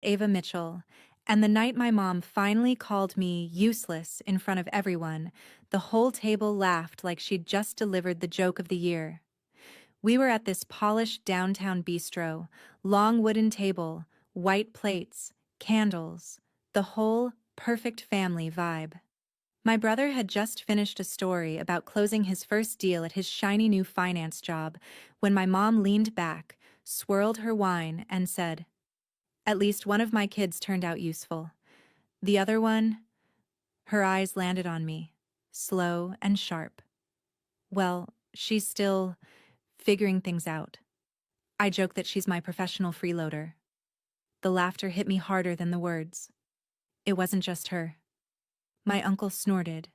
Ava Mitchell, and the night my mom finally called me useless in front of everyone, the whole table laughed like she'd just delivered the joke of the year. We were at this polished downtown bistro, long wooden table, white plates, candles, the whole perfect family vibe. My brother had just finished a story about closing his first deal at his shiny new finance job when my mom leaned back, swirled her wine, and said, "At least one of my kids turned out useful. The other one," her eyes landed on me, slow and sharp. "Well, she's still figuring things out." I joke that she's my professional freeloader. The laughter hit me harder than the words. It wasn't just her. My uncle snorted.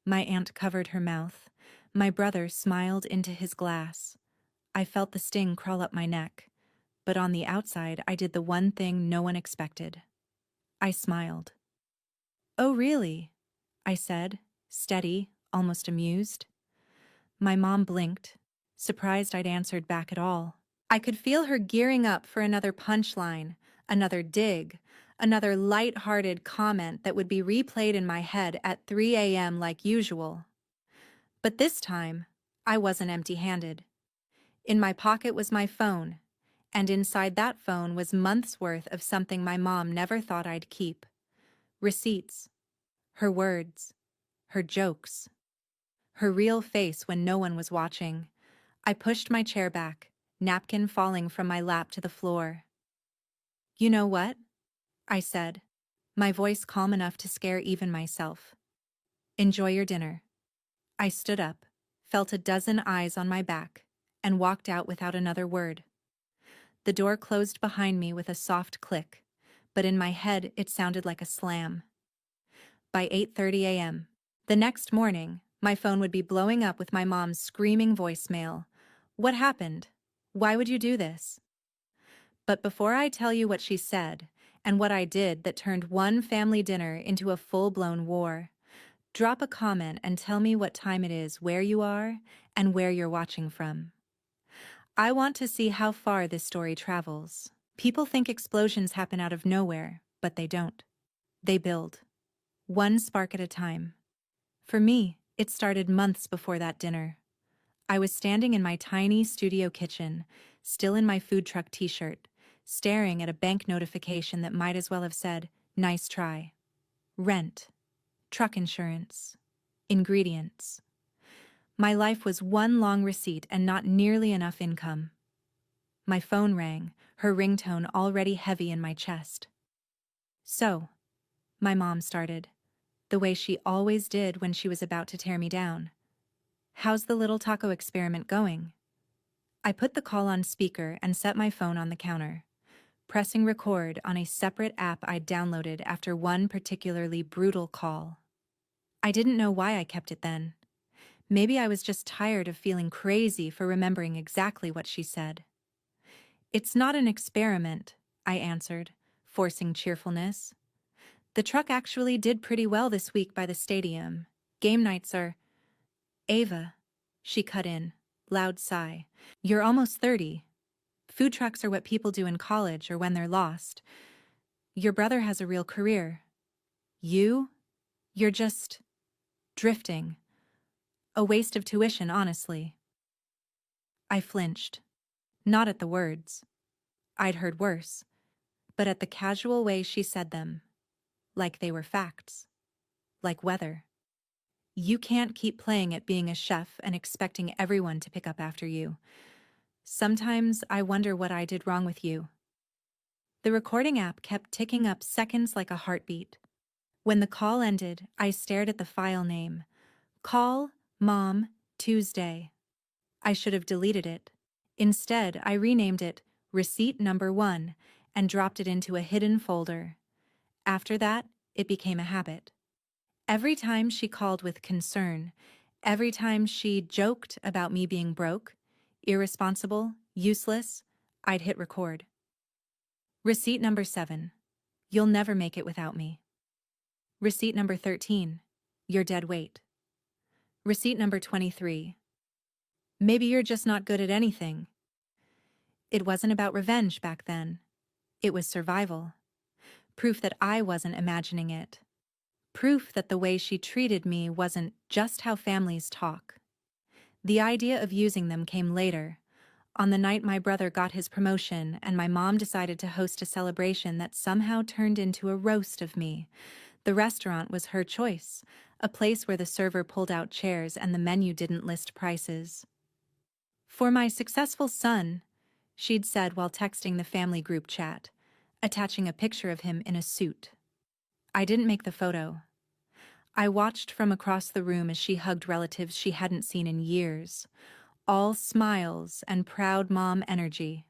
My aunt covered her mouth. My brother smiled into his glass. I felt the sting crawl up my neck, but on the outside I did the one thing no one expected. I smiled. "Oh, really?" I said, steady, almost amused. My mom blinked, surprised I'd answered back at all. I could feel her gearing up for another punchline, another dig, another light-hearted comment that would be replayed in my head at 3 a.m. like usual. But this time, I wasn't empty-handed. In my pocket was my phone, and inside that phone was months' worth of something my mom never thought I'd keep. Receipts. Her words. Her jokes. Her real face when no one was watching. I pushed my chair back, napkin falling from my lap to the floor. "You know what?" I said, my voice calm enough to scare even myself. "Enjoy your dinner." I stood up, felt a dozen eyes on my back, and walked out without another word. The door closed behind me with a soft click, but in my head it sounded like a slam. By 8:30 a.m. the next morning, my phone would be blowing up with my mom's screaming voicemail. "What happened? Why would you do this?" But before I tell you what she said, and what I did that turned one family dinner into a full-blown war, drop a comment and tell me what time it is, where you are, and where you're watching from. I want to see how far this story travels. People think explosions happen out of nowhere, but they don't. They build. One spark at a time. For me, it started months before that dinner. I was standing in my tiny studio kitchen, still in my food truck t-shirt, staring at a bank notification that might as well have said, "Nice try." Rent. Truck insurance. Ingredients. My life was one long receipt and not nearly enough income. My phone rang, her ringtone already heavy in my chest. "So," my mom started, the way she always did when she was about to tear me down. "How's the little taco experiment going?" I put the call on speaker and set my phone on the counter, pressing record on a separate app I'd downloaded after one particularly brutal call. I didn't know why I kept it then. Maybe I was just tired of feeling crazy for remembering exactly what she said. "It's not an experiment," I answered, forcing cheerfulness. "The truck actually did pretty well this week by the stadium. Game nights are—" "Ava," she cut in, loud sigh, "you're almost 30. Food trucks are what people do in college or when they're lost. Your brother has a real career. You're just drifting. A waste of tuition, honestly." I flinched. Not at the words. I'd heard worse. But at the casual way she said them. Like they were facts. Like weather. You can't keep playing at being a chef and expecting everyone to pick up after you. Sometimes I wonder what I did wrong with you. The recording app kept ticking up seconds like a heartbeat. When the call ended, I stared at the file name. Call, Mom, Tuesday. I should have deleted it. Instead, I renamed it Receipt Number 1 and dropped it into a hidden folder. After that, it became a habit. Every time she called with concern, every time she joked about me being broke, irresponsible, useless, I'd hit record. Receipt number 7. You'll never make it without me. Receipt number 13. You're dead weight. Receipt number 23. Maybe you're just not good at anything. It wasn't about revenge back then. It was survival. Proof that I wasn't imagining it. Proof that the way she treated me wasn't just how families talk. The idea of using them came later, on the night my brother got his promotion and my mom decided to host a celebration that somehow turned into a roast of me. The restaurant was her choice, a place where the server pulled out chairs and the menu didn't list prices. "For my successful son," she'd said while texting the family group chat, attaching a picture of him in a suit. I didn't make the photo. I watched from across the room as she hugged relatives she hadn't seen in years, all smiles and proud mom energy.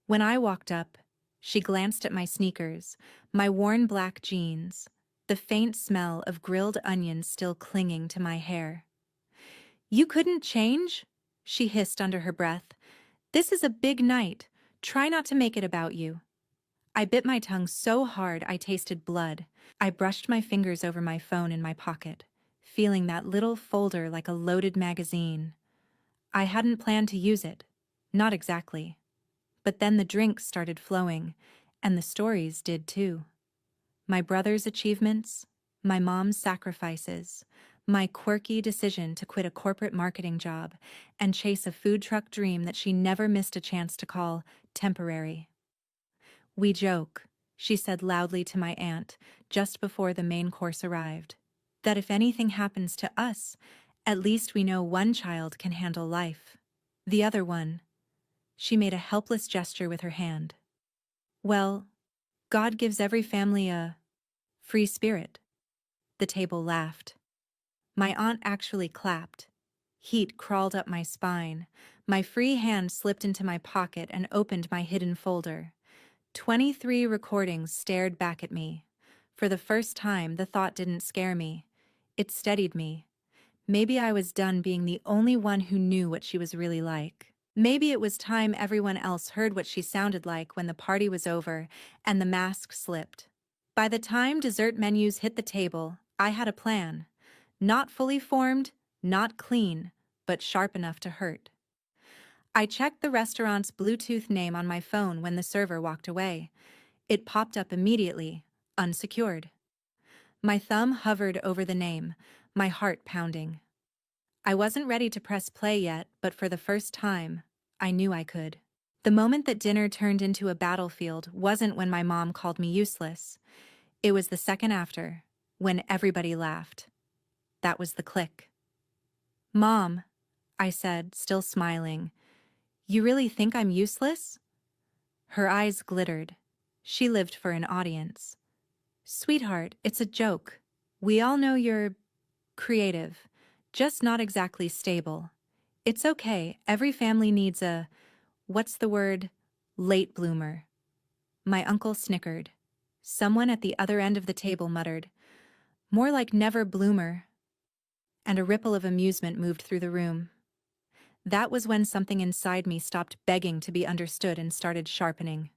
When I walked up, she glanced at my sneakers, my worn black jeans, the faint smell of grilled onions still clinging to my hair. "You couldn't change?" she hissed under her breath. "This is a big night. Try not to make it about you." I bit my tongue so hard I tasted blood. I brushed my fingers over my phone in my pocket, feeling that little folder like a loaded magazine. I hadn't planned to use it. Not exactly. But then the drinks started flowing, and the stories did too. My brother's achievements, my mom's sacrifices, my quirky decision to quit a corporate marketing job and chase a food truck dream that she never missed a chance to call temporary. "We joke," she said loudly to my aunt just before the main course arrived, "that if anything happens to us, at least we know one child can handle life. The other one," she made a helpless gesture with her hand, "well, God gives every family a free spirit." The table laughed. My aunt actually clapped. Heat crawled up my spine. My free hand slipped into my pocket and opened my hidden folder. 23 recordings stared back at me. For the first time, the thought didn't scare me. It steadied me. Maybe I was done being the only one who knew what she was really like. Maybe it was time everyone else heard what she sounded like when the party was over and the mask slipped. By the time dessert menus hit the table, I had a plan. Not fully formed, not clean, but sharp enough to hurt. I checked the restaurant's Bluetooth name on my phone when the server walked away. It popped up immediately, unsecured. My thumb hovered over the name, my heart pounding. I wasn't ready to press play yet, but for the first time, I knew I could. The moment that dinner turned into a battlefield wasn't when my mom called me useless. It was the second after, when everybody laughed. That was the click. "Mom," I said, still smiling, "you really think I'm useless?" Her eyes glittered. She lived for an audience. "Sweetheart, it's a joke. We all know you're creative, just not exactly stable. It's okay, every family needs a, what's the word, late bloomer." My uncle snickered. Someone at the other end of the table muttered, "More like never bloomer." And a ripple of amusement moved through the room. That was when something inside me stopped begging to be understood and started sharpening.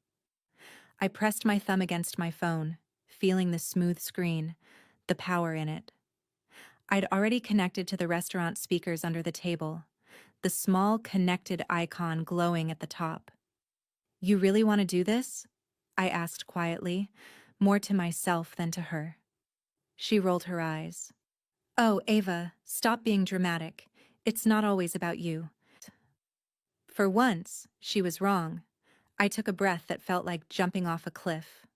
I pressed my thumb against my phone, feeling the smooth screen, the power in it. I'd already connected to the restaurant speakers under the table, the small connected icon glowing at the top. "You really want to do this?" I asked quietly, more to myself than to her. She rolled her eyes. "Oh, Ava, stop being dramatic. It's not always about you." For once, she was wrong. I took a breath that felt like jumping off a cliff.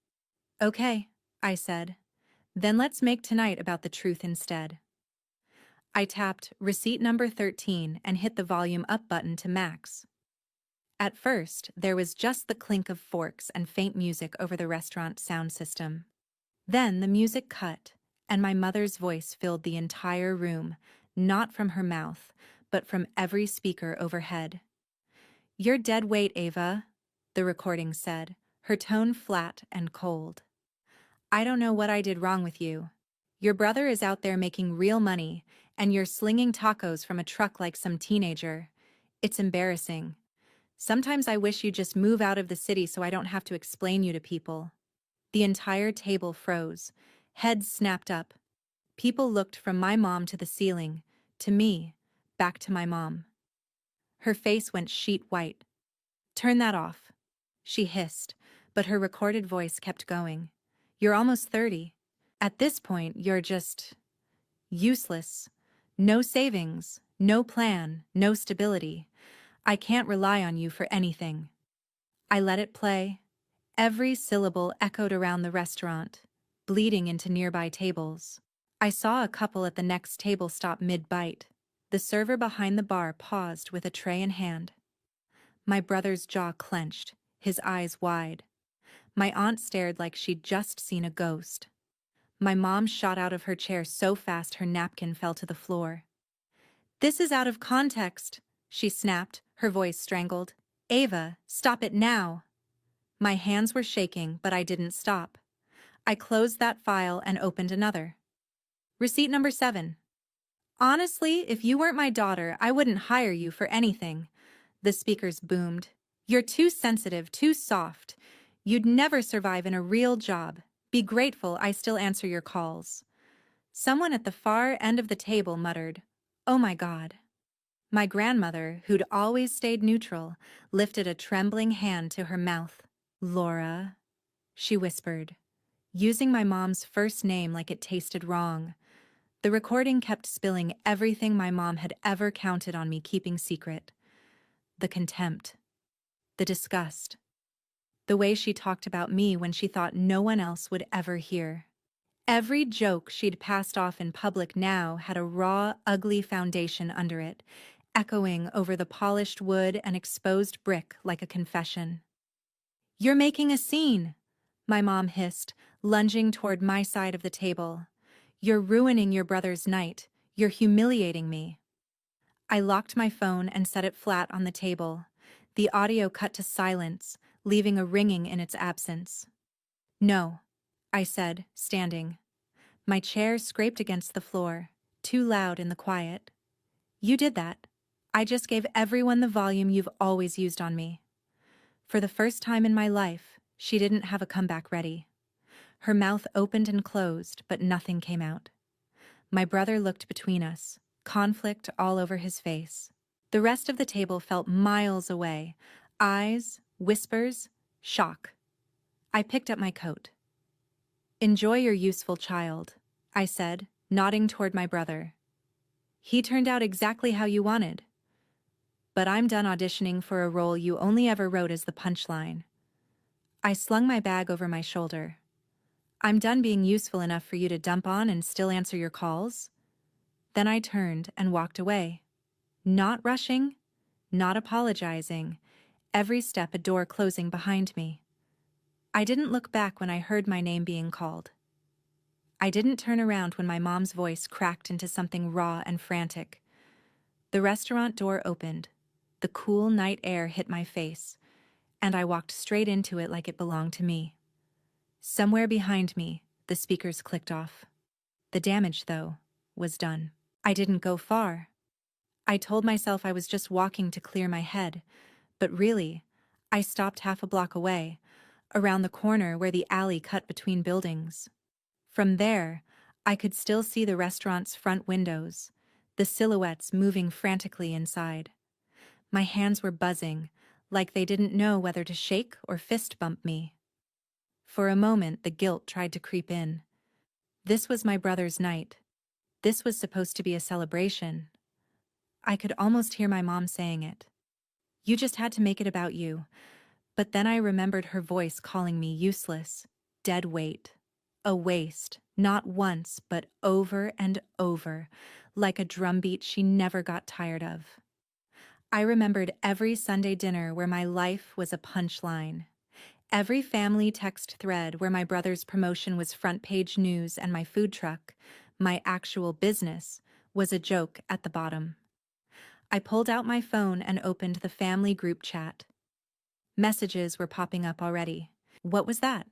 "Okay," I said. "Then let's make tonight about the truth instead." I tapped receipt number 13 and hit the volume up button to max. At first, there was just the clink of forks and faint music over the restaurant sound system. Then the music cut, and my mother's voice filled the entire room, not from her mouth, but from every speaker overhead. "You're dead weight, Ava," the recording said, her tone flat and cold. "I don't know what I did wrong with you. Your brother is out there making real money, and you're slinging tacos from a truck like some teenager. It's embarrassing. Sometimes I wish you'd just move out of the city so I don't have to explain you to people." The entire table froze. Heads snapped up. People looked from my mom to the ceiling, to me, back to my mom. Her face went sheet white. "Turn that off," she hissed, but her recorded voice kept going. You're almost 30. At this point, you're just useless. No savings, no plan, no stability. I can't rely on you for anything. I let it play. Every syllable echoed around the restaurant, bleeding into nearby tables. I saw a couple at the next table stop mid-bite. The server behind the bar paused with a tray in hand. My brother's jaw clenched, his eyes wide. My aunt stared like she'd just seen a ghost. My mom shot out of her chair so fast her napkin fell to the floor. "This is out of context," she snapped, her voice strangled. "Ava, stop it now." My hands were shaking, but I didn't stop. I closed that file and opened another. Receipt number 7. "Honestly, if you weren't my daughter, I wouldn't hire you for anything," the speakers boomed. "You're too sensitive, too soft. You'd never survive in a real job. Be grateful I still answer your calls." Someone at the far end of the table muttered, "Oh my God." My grandmother, who'd always stayed neutral, lifted a trembling hand to her mouth. "Laura," she whispered, using my mom's first name like it tasted wrong. The recording kept spilling everything my mom had ever counted on me keeping secret. The contempt. The disgust. The way she talked about me when she thought no one else would ever hear. Every joke she'd passed off in public now had a raw, ugly foundation under it, echoing over the polished wood and exposed brick like a confession. "You're making a scene," my mom hissed, lunging toward my side of the table. "You're ruining your brother's night. You're humiliating me." I locked my phone and set it flat on the table. The audio cut to silence, leaving a ringing in its absence. "No," I said, standing. My chair scraped against the floor, too loud in the quiet. "You did that. I just gave everyone the volume you've always used on me." For the first time in my life, she didn't have a comeback ready. Her mouth opened and closed, but nothing came out. My brother looked between us, conflict all over his face. The rest of the table felt miles away. Eyes, whispers, shock. I picked up my coat. "Enjoy your useful child," I said, nodding toward my brother. "He turned out exactly how you wanted. But I'm done auditioning for a role you only ever wrote as the punchline." I slung my bag over my shoulder. "I'm done being useful enough for you to dump on and still answer your calls." Then I turned and walked away. Not rushing, not apologizing, every step a door closing behind me. I didn't look back when I heard my name being called. I didn't turn around when my mom's voice cracked into something raw and frantic. The restaurant door opened. The cool night air hit my face, and I walked straight into it like it belonged to me. Somewhere behind me, the speakers clicked off. The damage, though, was done. I didn't go far. I told myself I was just walking to clear my head, but really, I stopped half a block away, around the corner where the alley cut between buildings. From there, I could still see the restaurant's front windows, the silhouettes moving frantically inside. My hands were buzzing, like they didn't know whether to shake or fist bump me. For a moment, the guilt tried to creep in. This was my brother's night. This was supposed to be a celebration. I could almost hear my mom saying it. "You just had to make it about you." But then I remembered her voice calling me useless, dead weight, a waste, not once, but over and over, like a drumbeat she never got tired of. I remembered every Sunday dinner where my life was a punchline. Every family text thread where my brother's promotion was front-page news and my food truck, my actual business, was a joke at the bottom. I pulled out my phone and opened the family group chat. Messages were popping up already. What was that?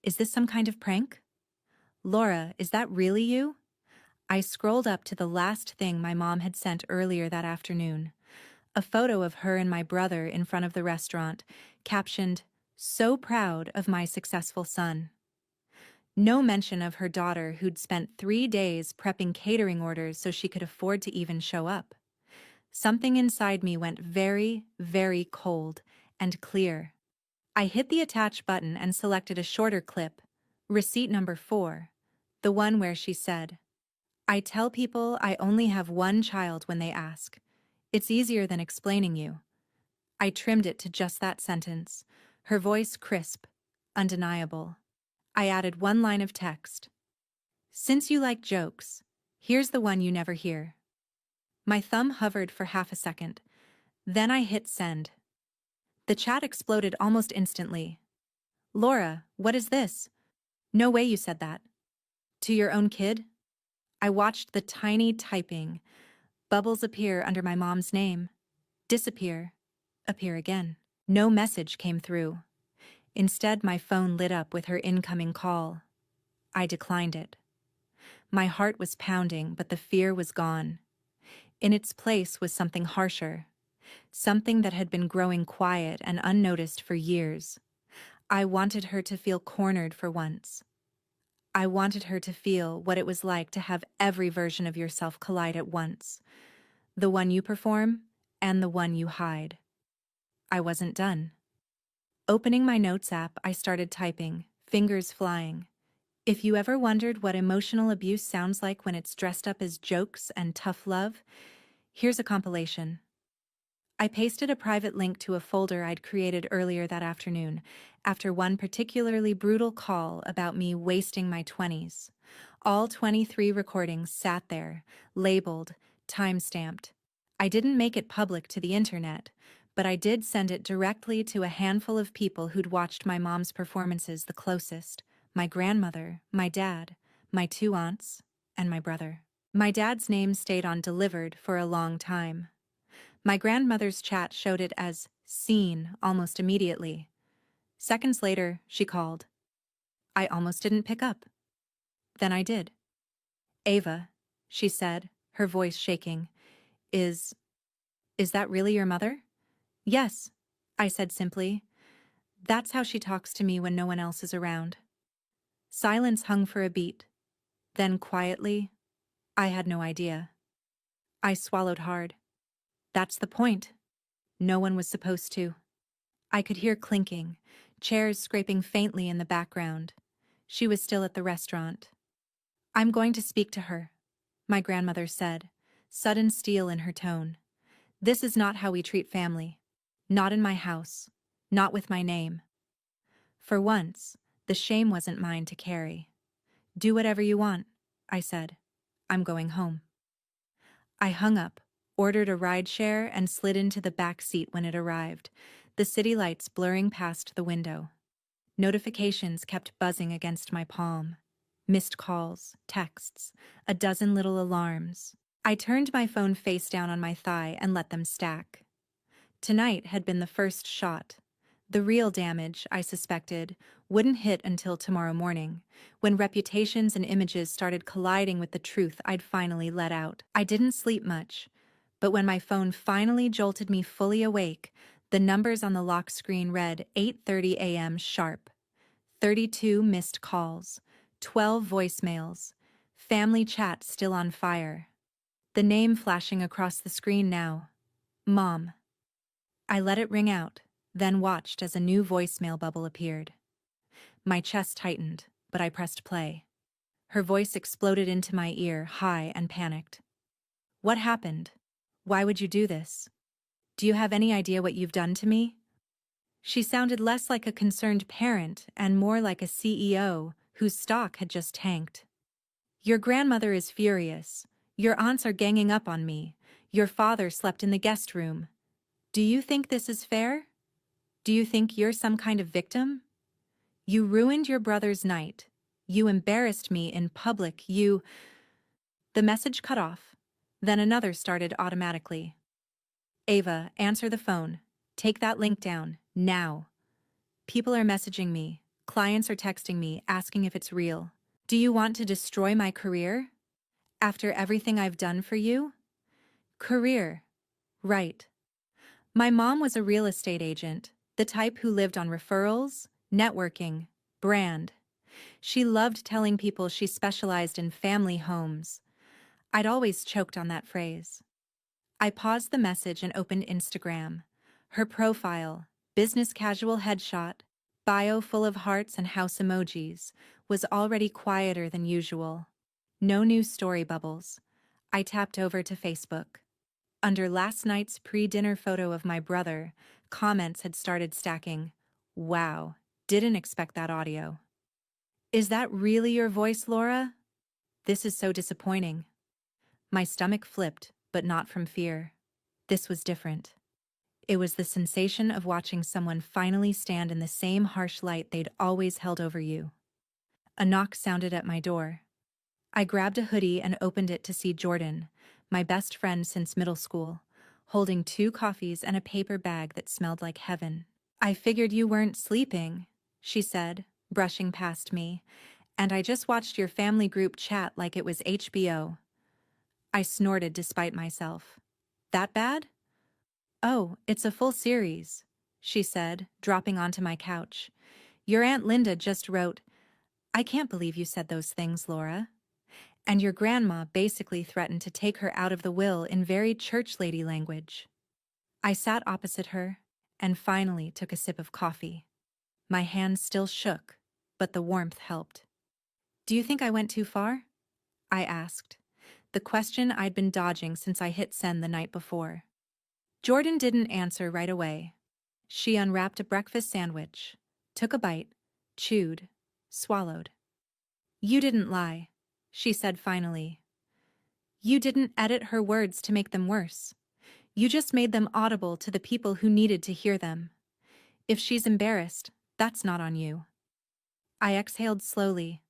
Is this some kind of prank? Laura, is that really you? I scrolled up to the last thing my mom had sent earlier that afternoon. A photo of her and my brother in front of the restaurant, captioned, "So proud of my successful son." No mention of her daughter who'd spent 3 days prepping catering orders so she could afford to even show up. Something inside me went very, very cold and clear. I hit the attach button and selected a shorter clip, Receipt number 4, the one where she said, "I tell people I only have one child when they ask. It's easier than explaining you." I trimmed it to just that sentence, her voice crisp, undeniable. I added one line of text. "Since you like jokes, here's the one you never hear." My thumb hovered for half a second. Then I hit send. The chat exploded almost instantly. "Laura, what is this? No way you said that. To your own kid?" I watched the tiny typing, bubbles appear under my mom's name, disappear, appear again. No message came through. Instead, my phone lit up with her incoming call. I declined it. My heart was pounding, but the fear was gone. In its place was something harsher, something that had been growing quiet and unnoticed for years. I wanted her to feel cornered for once. I wanted her to feel what it was like to have every version of yourself collide at once. The one you perform and the one you hide. I wasn't done. Opening my notes app, I started typing, fingers flying. If you ever wondered what emotional abuse sounds like when it's dressed up as jokes and tough love, here's a compilation. I pasted a private link to a folder I'd created earlier that afternoon, after one particularly brutal call about me wasting my 20s. All 23 recordings sat there, labeled, time-stamped. I didn't make it public to the internet, but I did send it directly to a handful of people who'd watched my mom's performances the closest: my grandmother, my dad, my 2 aunts, and my brother. My dad's name stayed on delivered for a long time. My grandmother's chat showed it as seen almost immediately. Seconds later, she called. I almost didn't pick up. Then I did. "Ava," she said, her voice shaking. Is that really your mother?" "Yes," I said simply. That's how she talks to me when no one else is around. Silence hung for a beat. Then quietly, "I had no idea." I swallowed hard. That's the point. No one was supposed to. I could hear clinking, chairs scraping faintly in the background. She was still at the restaurant. "I'm going to speak to her," my grandmother said, sudden steel in her tone. "This is not how we treat family. Not in my house. Not with my name." For once, the shame wasn't mine to carry. "Do whatever you want," I said. "I'm going home." I hung up, ordered a rideshare, and slid into the back seat when it arrived, the city lights blurring past the window. Notifications kept buzzing against my palm. Missed calls, texts, a dozen little alarms. I turned my phone face down on my thigh and let them stack. Tonight had been the first shot. The real damage, I suspected, wouldn't hit until tomorrow morning, when reputations and images started colliding with the truth I'd finally let out. I didn't sleep much, but when my phone finally jolted me fully awake, the numbers on the lock screen read 8:30 a.m. sharp. 32 missed calls, 12 voicemails, family chat still on fire. The name flashing across the screen now: Mom. I let it ring out, then watched as a new voicemail bubble appeared. My chest tightened, but I pressed play. Her voice exploded into my ear, high and panicked. "What happened? Why would you do this? Do you have any idea what you've done to me?" She sounded less like a concerned parent and more like a CEO whose stock had just tanked. "Your grandmother is furious. Your aunts are ganging up on me. Your father slept in the guest room. Do you think this is fair? Do you think you're some kind of victim? You ruined your brother's night. You embarrassed me in public. You—" The message cut off. Then another started automatically. "Ava, answer the phone. Take that link down, now. People are messaging me. Clients are texting me, asking if it's real. Do you want to destroy my career? After everything I've done for you?" Career. Right. My mom was a real estate agent, the type who lived on referrals, networking, brand. She loved telling people she specialized in family homes. I'd always choked on that phrase. I paused the message and opened Instagram. Her profile, business casual headshot, bio full of hearts and house emojis, was already quieter than usual. No new story bubbles. I tapped over to Facebook. Under last night's pre-dinner photo of my brother, comments had started stacking. Wow, didn't expect that audio. Is that really your voice, Laura? This is so disappointing. My stomach flipped, but not from fear. This was different. It was the sensation of watching someone finally stand in the same harsh light they'd always held over you. A knock sounded at my door. I grabbed a hoodie and opened it to see Jordan, my best friend since middle school, holding 2 coffees and a paper bag that smelled like heaven. I figured you weren't sleeping, she said, brushing past me, and I just watched your family group chat like it was HBO. I snorted despite myself. That bad? Oh, it's a full series, she said, dropping onto my couch. Your Aunt Linda just wrote, I can't believe you said those things, Laura. And your grandma basically threatened to take her out of the will in very church lady language. I sat opposite her and finally took a sip of coffee. My hand still shook, but the warmth helped. Do you think I went too far? I asked, the question I'd been dodging since I hit send the night before. Jordan didn't answer right away. She unwrapped a breakfast sandwich, took a bite, chewed, swallowed. You didn't lie, she said finally. You didn't edit her words to make them worse. You just made them audible to the people who needed to hear them. If she's embarrassed, that's not on you. I exhaled slowly.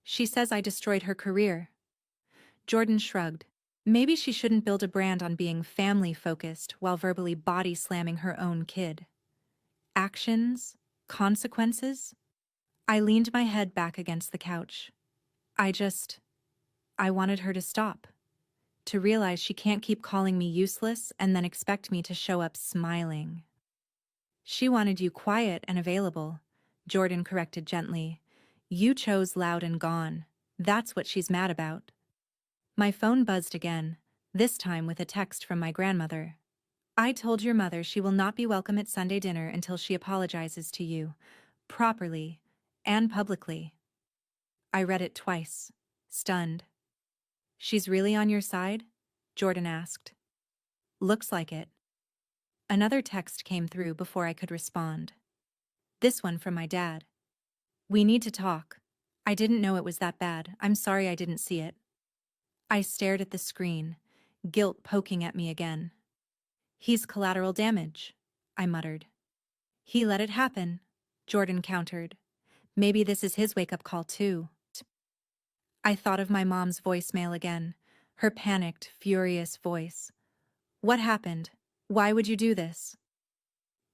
She says I destroyed her career. Jordan shrugged. Maybe she shouldn't build a brand on being family-focused while verbally body-slamming her own kid. Actions? Consequences? I leaned my head back against the couch. I wanted her to stop. To realize she can't keep calling me useless and then expect me to show up smiling. She wanted you quiet and available, Jordan corrected gently. You chose loud and gone. That's what she's mad about. My phone buzzed again, this time with a text from my grandmother. I told your mother she will not be welcome at Sunday dinner until she apologizes to you, properly and publicly. I read it twice, stunned. She's really on your side? Jordan asked. Looks like it. Another text came through before I could respond. This one from my dad. We need to talk. I didn't know it was that bad. I'm sorry I didn't see it. I stared at the screen, guilt poking at me again. He's collateral damage, I muttered. He let it happen, Jordan countered. Maybe this is his wake-up call too. I thought of my mom's voicemail again, her panicked, furious voice. What happened? Why would you do this?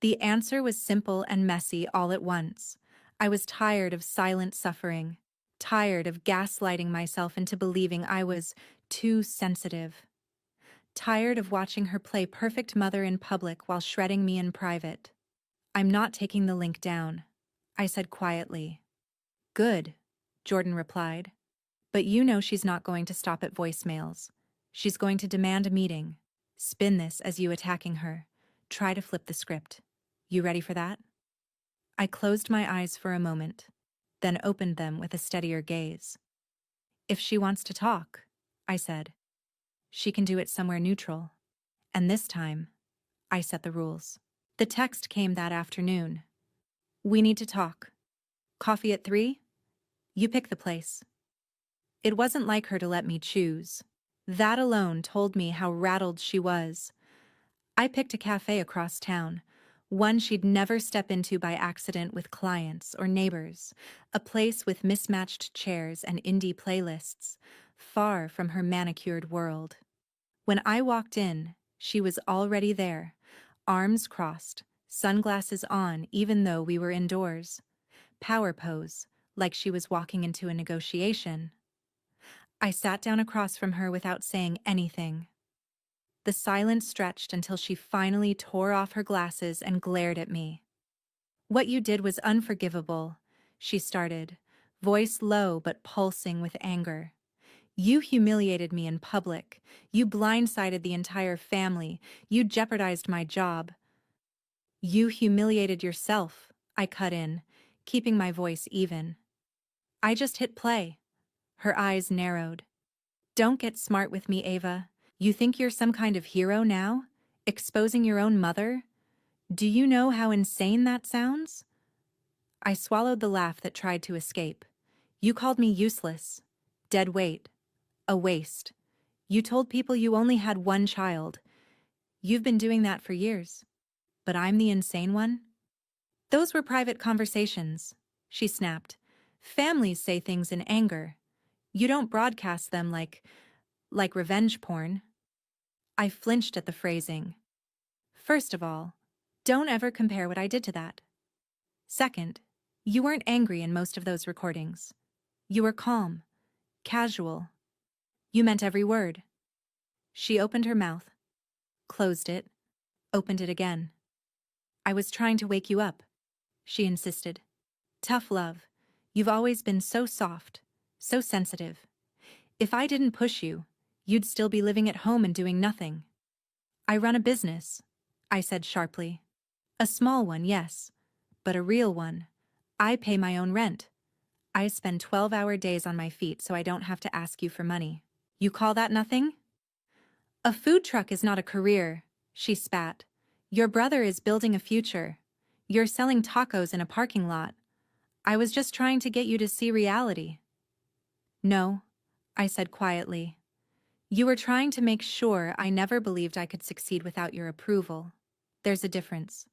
The answer was simple and messy all at once. I was tired of silent suffering, tired of gaslighting myself into believing I was too sensitive, tired of watching her play perfect mother in public while shredding me in private. I'm not taking the link down, I said quietly. Good, Jordan replied. But you know she's not going to stop at voicemails. She's going to demand a meeting. Spin this as you attacking her. Try to flip the script. You ready for that? I closed my eyes for a moment, then opened them with a steadier gaze. If she wants to talk, I said, she can do it somewhere neutral. And this time, I set the rules. The text came that afternoon. We need to talk. Coffee at 3? You pick the place. It wasn't like her to let me choose. That alone told me how rattled she was. I picked a cafe across town, one she'd never step into by accident with clients or neighbors, a place with mismatched chairs and indie playlists, far from her manicured world. When I walked in, she was already there, arms crossed, sunglasses on even though we were indoors. Power pose, like she was walking into a negotiation. I sat down across from her without saying anything. The silence stretched until she finally tore off her glasses and glared at me. What you did was unforgivable, she started, voice low but pulsing with anger. You humiliated me in public. You blindsided the entire family. You jeopardized my job. You humiliated yourself, I cut in, keeping my voice even. I just hit play. Her eyes narrowed. Don't get smart with me, Ava. You think you're some kind of hero now? Exposing your own mother? Do you know how insane that sounds? I swallowed the laugh that tried to escape. You called me useless. Dead weight. A waste. You told people you only had one child. You've been doing that for years. But I'm the insane one? Those were private conversations, she snapped. Families say things in anger. You don't broadcast them like revenge porn. I flinched at the phrasing. First of all, don't ever compare what I did to that. Second, you weren't angry in most of those recordings. You were calm, casual. You meant every word. She opened her mouth, closed it, opened it again. I was trying to wake you up, she insisted. Tough love. You've always been so soft, so sensitive. If I didn't push you, you'd still be living at home and doing nothing. I run a business, I said sharply. A small one, yes, but a real one. I pay my own rent. I spend 12-hour days on my feet so I don't have to ask you for money. You call that nothing? A food truck is not a career, she spat. Your brother is building a future. You're selling tacos in a parking lot. I was just trying to get you to see reality. No, I said quietly. You were trying to make sure I never believed I could succeed without your approval. There's a difference.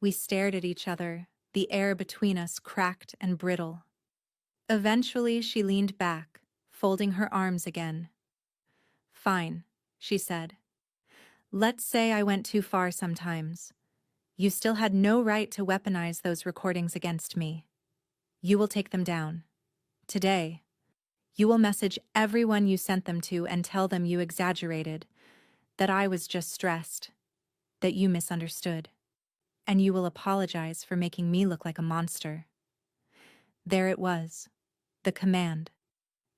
We stared at each other, the air between us cracked and brittle. Eventually, she leaned back, folding her arms again. Fine, she said. Let's say I went too far sometimes. You still had no right to weaponize those recordings against me. You will take them down. Today. You will message everyone you sent them to and tell them you exaggerated, that I was just stressed, that you misunderstood. And you will apologize for making me look like a monster. There it was, the command,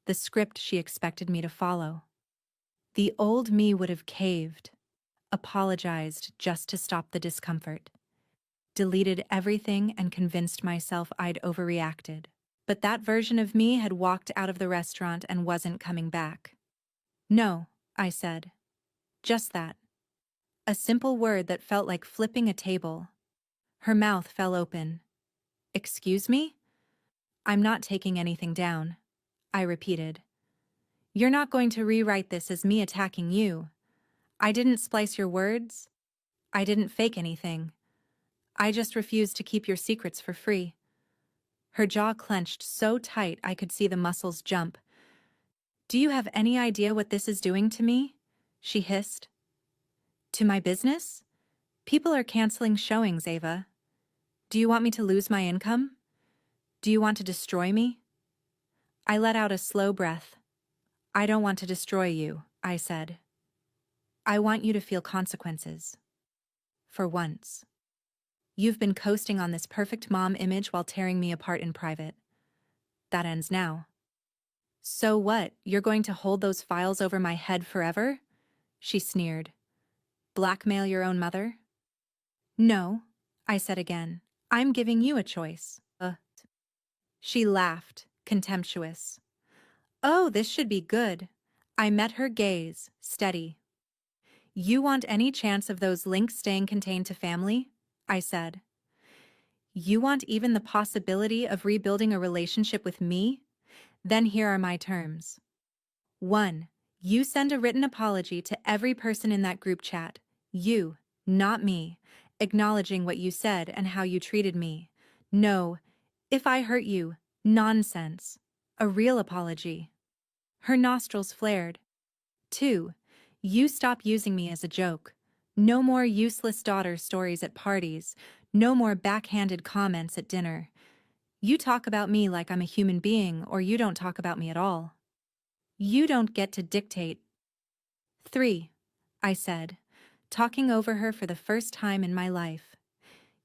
the script she expected me to follow. The old me would have caved, apologized just to stop the discomfort, deleted everything and convinced myself I'd overreacted. But that version of me had walked out of the restaurant and wasn't coming back. No, I said. Just that. A simple word that felt like flipping a table. Her mouth fell open. Excuse me? I'm not taking anything down, I repeated. You're not going to rewrite this as me attacking you. I didn't splice your words. I didn't fake anything. I just refused to keep your secrets for free. Her jaw clenched so tight I could see the muscles jump. Do you have any idea what this is doing to me? She hissed. To my business? People are canceling showings, Ava. Do you want me to lose my income? Do you want to destroy me? I let out a slow breath. I don't want to destroy you, I said. I want you to feel consequences. For once. You've been coasting on this perfect mom image while tearing me apart in private. That ends now. So what, you're going to hold those files over my head forever? She sneered. Blackmail your own mother? No, I said again. I'm giving you a choice. She laughed, contemptuous. Oh, this should be good. I met her gaze, steady. You want any chance of those links staying contained to family? I said. You want even the possibility of rebuilding a relationship with me? Then here are my terms. 1. You send a written apology to every person in that group chat. You, not me, acknowledging what you said and how you treated me. No, if I hurt you, nonsense. A real apology. Her nostrils flared. 2. You stop using me as a joke. No more useless daughter stories at parties. No more backhanded comments at dinner. You talk about me like I'm a human being, or you don't talk about me at all. You don't get to dictate. 3. I said, talking over her for the first time in my life.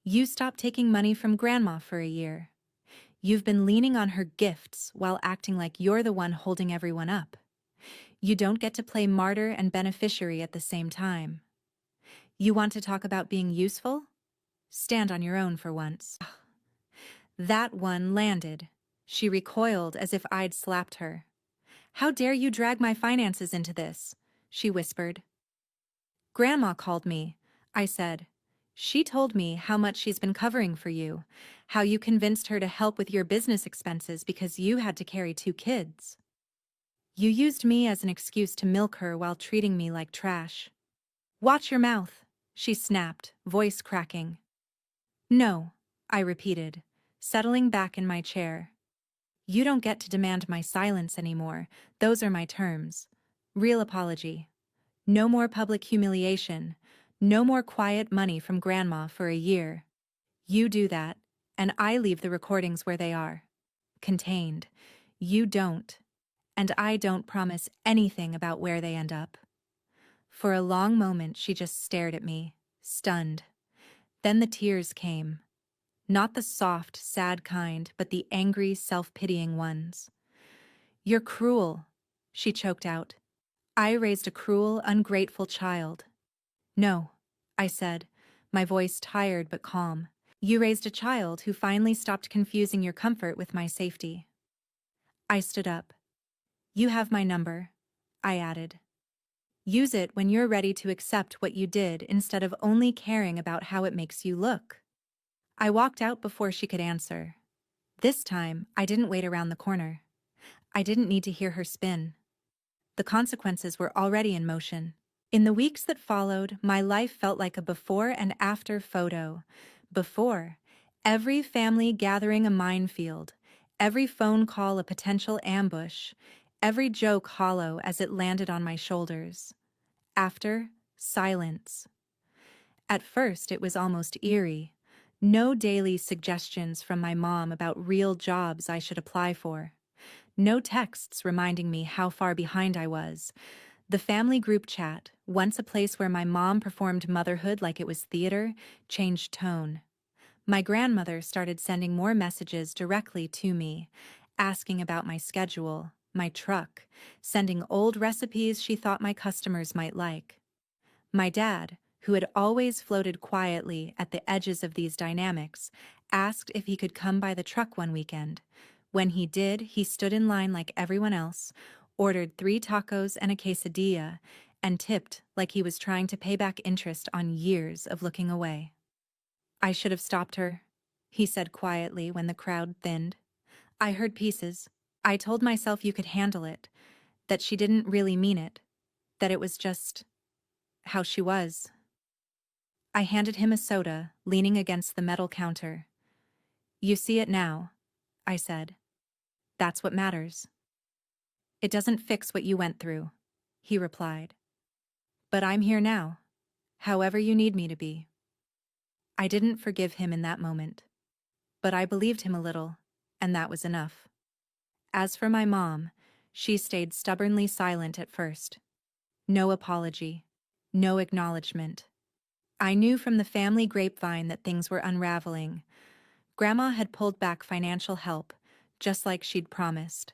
You stop taking money from Grandma for a year. You've been leaning on her gifts while acting like you're the one holding everyone up. You don't get to play martyr and beneficiary at the same time. You want to talk about being useful? Stand on your own for once. That one landed. She recoiled as if I'd slapped her. How dare you drag my finances into this? She whispered. Grandma called me, I said. She told me how much she's been covering for you, how you convinced her to help with your business expenses because you had to carry 2 kids. You used me as an excuse to milk her while treating me like trash. Watch your mouth, she snapped, voice cracking. No, I repeated, settling back in my chair. You don't get to demand my silence anymore. Those are my terms. Real apology. No more public humiliation. No more quiet money from Grandma for a year. You do that, and I leave the recordings where they are. Contained. You don't. And I don't promise anything about where they end up. For a long moment she just stared at me, stunned. Then the tears came. Not the soft, sad kind, but the angry, self-pitying ones. You're cruel, she choked out. I raised a cruel, ungrateful child. No, I said, my voice tired but calm. You raised a child who finally stopped confusing your comfort with my safety. I stood up. You have my number, I added. Use it when you're ready to accept what you did instead of only caring about how it makes you look. I walked out before she could answer. This time, I didn't wait around the corner. I didn't need to hear her spin. The consequences were already in motion. In the weeks that followed, my life felt like a before and after photo. Before, every family gathering a minefield, every phone call a potential ambush, every joke hollow as it landed on my shoulders. After, silence. At first, it was almost eerie. No daily suggestions from my mom about real jobs I should apply for. No texts reminding me how far behind I was. The family group chat, once a place where my mom performed motherhood like it was theater, changed tone. My grandmother started sending more messages directly to me, asking about my schedule, my truck, sending old recipes she thought my customers might like. My dad, who had always floated quietly at the edges of these dynamics, asked if he could come by the truck one weekend. When he did, he stood in line like everyone else, ordered 3 tacos and a quesadilla, and tipped like he was trying to pay back interest on years of looking away. I should have stopped her, he said quietly when the crowd thinned. I heard pieces. I told myself you could handle it, that she didn't really mean it, that it was just how she was. I handed him a soda, leaning against the metal counter. You see it now, I said. That's what matters. It doesn't fix what you went through, he replied. But I'm here now, however you need me to be. I didn't forgive him in that moment, but I believed him a little, and that was enough. As for my mom, she stayed stubbornly silent at first. No apology, no acknowledgement. I knew from the family grapevine that things were unraveling. Grandma had pulled back financial help, just like she'd promised.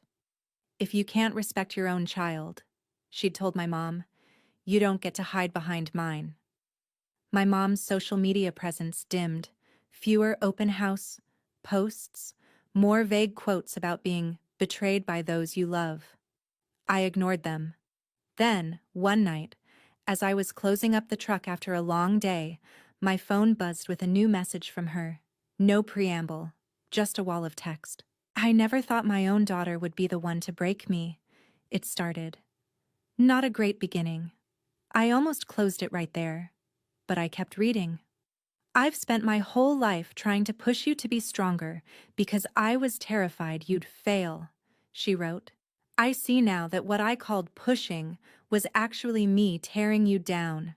If you can't respect your own child, she'd told my mom, you don't get to hide behind mine. My mom's social media presence dimmed, fewer open house posts, more vague quotes about being betrayed by those you love. I ignored them. Then, one night, as I was closing up the truck after a long day, my phone buzzed with a new message from her. No preamble, just a wall of text. I never thought my own daughter would be the one to break me, it started. Not a great beginning. I almost closed it right there, but I kept reading. I've spent my whole life trying to push you to be stronger because I was terrified you'd fail, she wrote. I see now that what I called pushing was actually me tearing you down.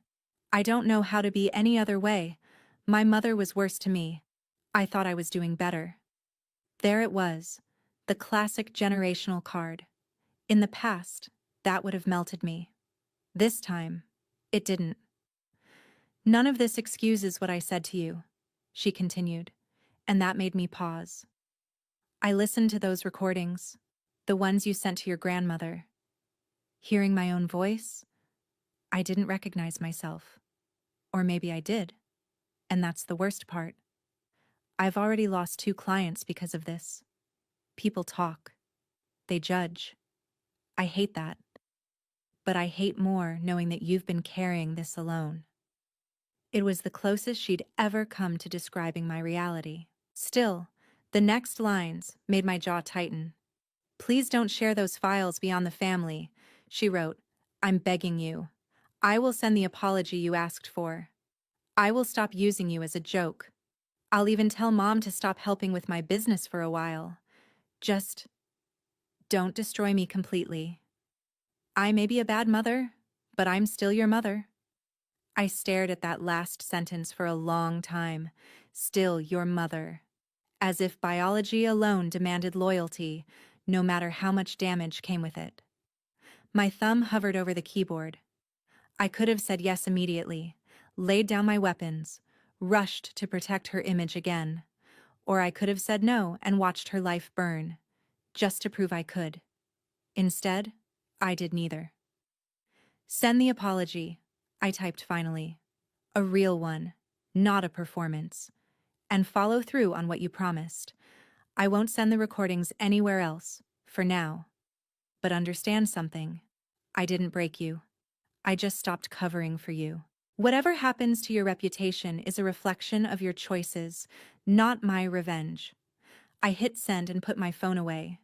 I don't know how to be any other way. My mother was worse to me. I thought I was doing better. There it was, the classic generational card. In the past, that would have melted me. This time, it didn't. None of this excuses what I said to you, she continued, and that made me pause. I listened to those recordings, the ones you sent to your grandmother. Hearing my own voice, I didn't recognize myself. Or maybe I did. And that's the worst part. I've already lost 2 clients because of this. People talk. They judge. I hate that. But I hate more knowing that you've been carrying this alone. It was the closest she'd ever come to describing my reality. Still, the next lines made my jaw tighten. "Please don't share those files beyond the family," she wrote. "I'm begging you. I will send the apology you asked for. I will stop using you as a joke. I'll even tell Mom to stop helping with my business for a while. Just don't destroy me completely. I may be a bad mother, but I'm still your mother." I stared at that last sentence for a long time. Still your mother. As if biology alone demanded loyalty, no matter how much damage came with it. My thumb hovered over the keyboard. I could have said yes immediately, laid down my weapons, rushed to protect her image again. Or I could have said no and watched her life burn, just to prove I could. Instead, I did neither. "Send the apology," I typed finally. "A real one, not a performance. And follow through on what you promised. I won't send the recordings anywhere else, for now. But understand something. I didn't break you. I just stopped covering for you. Whatever happens to your reputation is a reflection of your choices, not my revenge." I hit send and put my phone away.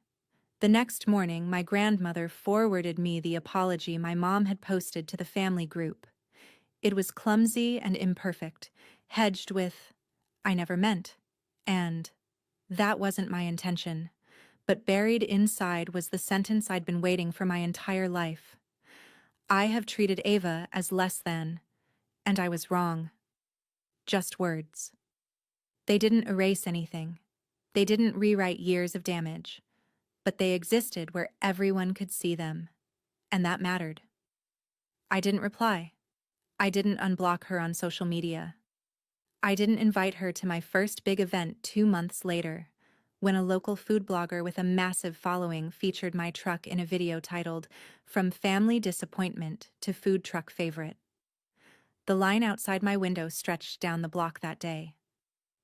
The next morning, my grandmother forwarded me the apology my mom had posted to the family group. It was clumsy and imperfect, hedged with, "I never meant," and "That wasn't my intention." But buried inside was the sentence I'd been waiting for my entire life. "I have treated Ava as less than, and I was wrong." Just words. They didn't erase anything. They didn't rewrite years of damage. But they existed where everyone could see them. And that mattered. I didn't reply. I didn't unblock her on social media. I didn't invite her to my first big event 2 months later, when a local food blogger with a massive following featured my truck in a video titled "From Family Disappointment to Food Truck Favorite." The line outside my window stretched down the block that day.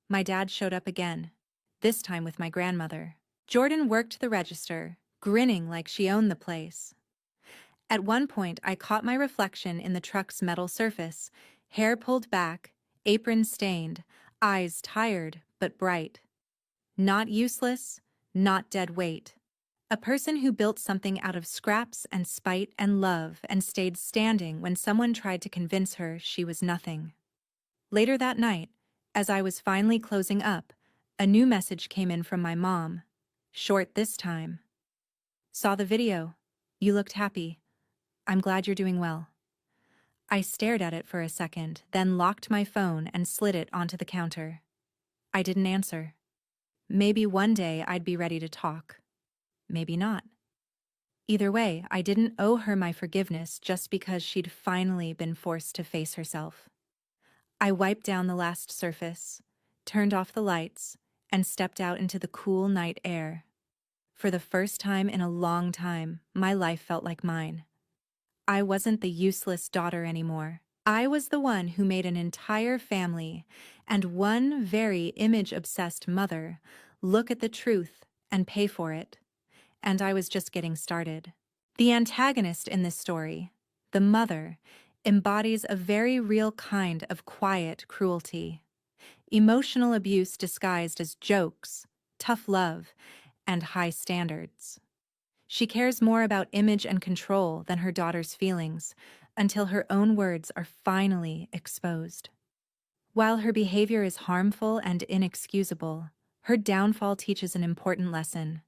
My dad showed up again, this time with my grandmother. Jordan worked the register, grinning like she owned the place. At one point, I caught my reflection in the truck's metal surface, hair pulled back, apron stained, eyes tired but bright. Not useless, not dead weight. A person who built something out of scraps and spite and love and stayed standing when someone tried to convince her she was nothing. Later that night, as I was finally closing up, a new message came in from my mom. Short this time. "Saw the video. You looked happy. I'm glad you're doing well." I stared at it for a second, then locked my phone and slid it onto the counter. I didn't answer. Maybe one day I'd be ready to talk. Maybe not. Either way, I didn't owe her my forgiveness just because she'd finally been forced to face herself. I wiped down the last surface, turned off the lights, and stepped out into the cool night air. For the first time in a long time, my life felt like mine. I wasn't the useless daughter anymore. I was the one who made an entire family and one very image-obsessed mother look at the truth and pay for it. And I was just getting started. The antagonist in this story, the mother, embodies a very real kind of quiet cruelty. Emotional abuse disguised as jokes, tough love, and high standards. She cares more about image and control than her daughter's feelings, until her own words are finally exposed. While her behavior is harmful and inexcusable, her downfall teaches an important lesson.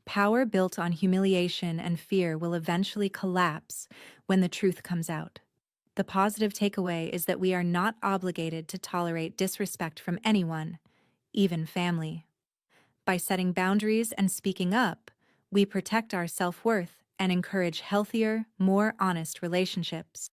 Power built on humiliation and fear will eventually collapse when the truth comes out. The positive takeaway is that we are not obligated to tolerate disrespect from anyone, even family. By setting boundaries and speaking up, we protect our self-worth and encourage healthier, more honest relationships.